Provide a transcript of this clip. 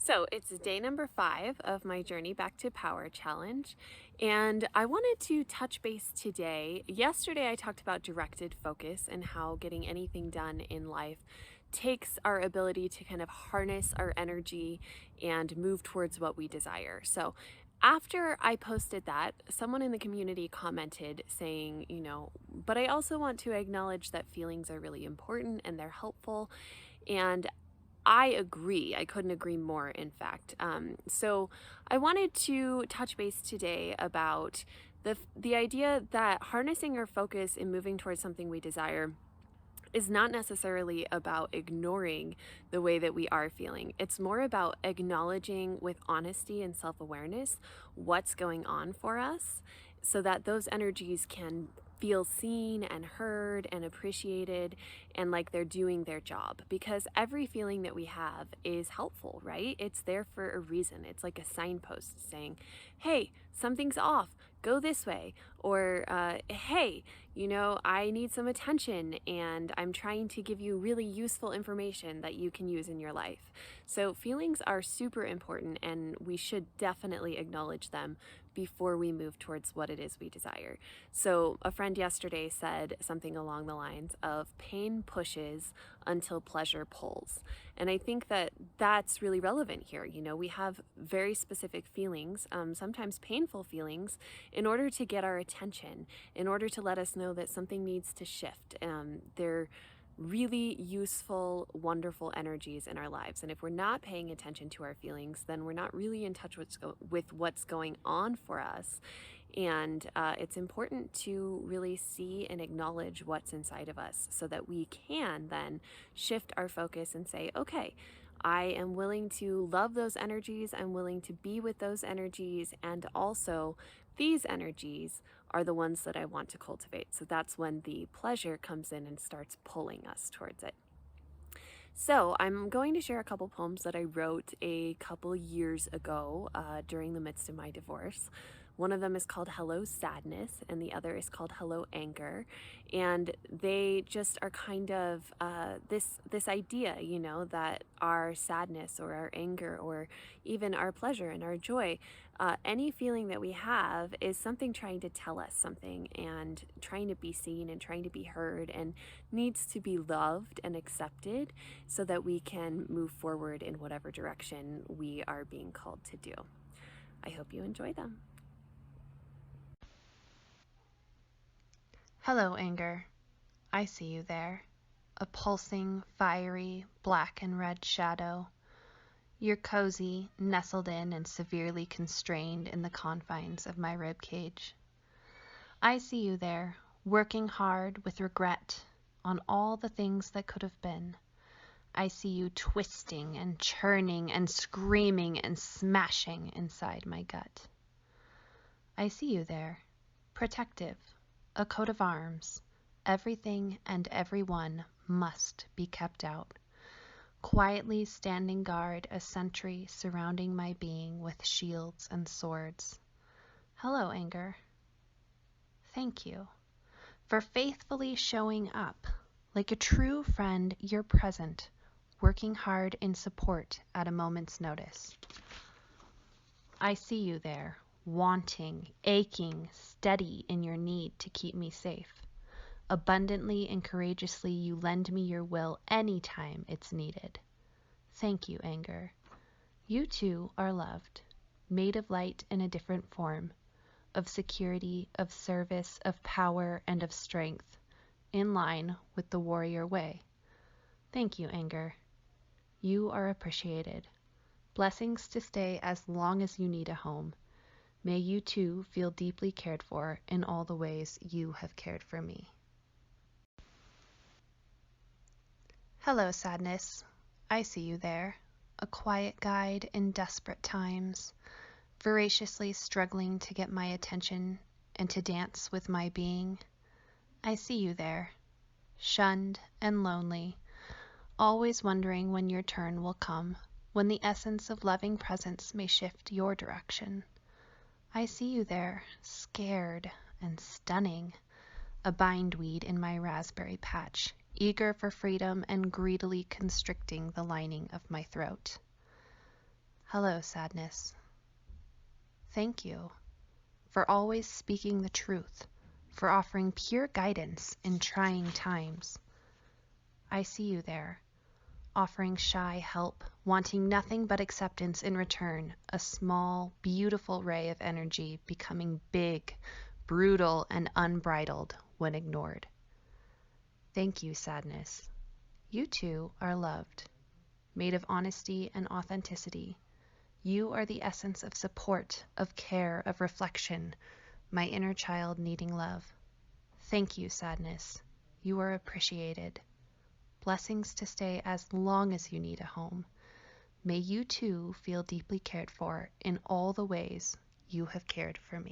So it's day number 5 of my Journey Back to Power challenge, and I wanted to touch base today. Yesterday, I talked about directed focus and how getting anything done in life takes our ability to kind of harness our energy and move towards what we desire. So after I posted that, someone in the community commented saying, but I also want to acknowledge that feelings are really important and they're helpful. And I agree. I couldn't agree more, in fact. So I wanted to touch base today about the idea that harnessing our focus and moving towards something we desire is not necessarily about ignoring the way that we are feeling. It's more about acknowledging with honesty and self awareness what's going on for us so that those energies can feel seen and heard and appreciated and like they're doing their job, because every feeling that we have is helpful, right? It's there for a reason. It's like a signpost saying, hey, something's off, go this way, or hey, I need some attention and I'm trying to give you really useful information that you can use in your life. So feelings are super important and we should definitely acknowledge them before we move towards what it is we desire. So a friend yesterday said something along the lines of pain pushes until pleasure pulls. And I think that that's really relevant here. We have very specific feelings, sometimes painful feelings, in order to get our attention, in order to let us know that something needs to shift. They're really useful, wonderful energies in our lives. And if we're not paying attention to our feelings, then we're not really in touch with what's going on for us. And it's important to really see and acknowledge what's inside of us so that we can then shift our focus and say, okay, I am willing to love those energies. I'm willing to be with those energies. And also, these energies are the ones that I want to cultivate. So that's when the pleasure comes in and starts pulling us towards it. So, I'm going to share a couple poems that I wrote a couple years ago during the midst of my divorce. One of them is called Hello Sadness, and the other is called Hello Anger. And they just are kind of this idea, that our sadness or our anger or even our pleasure and our joy, any feeling that we have is something trying to tell us something and trying to be seen and trying to be heard and needs to be loved and accepted so that we can move forward in whatever direction we are being called to do. I hope you enjoy them. Hello, anger. I see you there. A pulsing, fiery, black and red shadow. You're cozy, nestled in and severely constrained in the confines of my rib cage. I see you there, working hard with regret on all the things that could have been. I see you twisting and churning and screaming and smashing inside my gut. I see you there, protective, a coat of arms. Everything and everyone must be kept out. Quietly standing guard, a sentry surrounding my being with shields and swords. Hello, anger. Thank you for faithfully showing up. Like a true friend, you're present, working hard in support at a moment's notice. I see you there, wanting, aching, steady in your need to keep me safe. Abundantly and courageously you lend me your will anytime it's needed. Thank you, anger. You too are loved, made of light in a different form, of security, of service, of power, and of strength, in line with the warrior way. Thank you, anger. You are appreciated. Blessings to stay as long as you need a home. May you too feel deeply cared for in all the ways you have cared for me. Hello, sadness. I see you there, a quiet guide in desperate times, voraciously struggling to get my attention and to dance with my being. I see you there, shunned and lonely, always wondering when your turn will come, when the essence of loving presence may shift your direction. I see you there, scared and stunning, a bindweed in my raspberry patch, eager for freedom and greedily constricting the lining of my throat. Hello, sadness. Thank you for always speaking the truth, for offering pure guidance in trying times. I see you there, offering shy help, wanting nothing but acceptance in return, a small, beautiful ray of energy becoming big, brutal, and unbridled when ignored. Thank you, sadness. You too are loved, made of honesty and authenticity. You are the essence of support, of care, of reflection, my inner child needing love. Thank you, sadness. You are appreciated. Blessings to stay as long as you need a home. May you too feel deeply cared for in all the ways you have cared for me.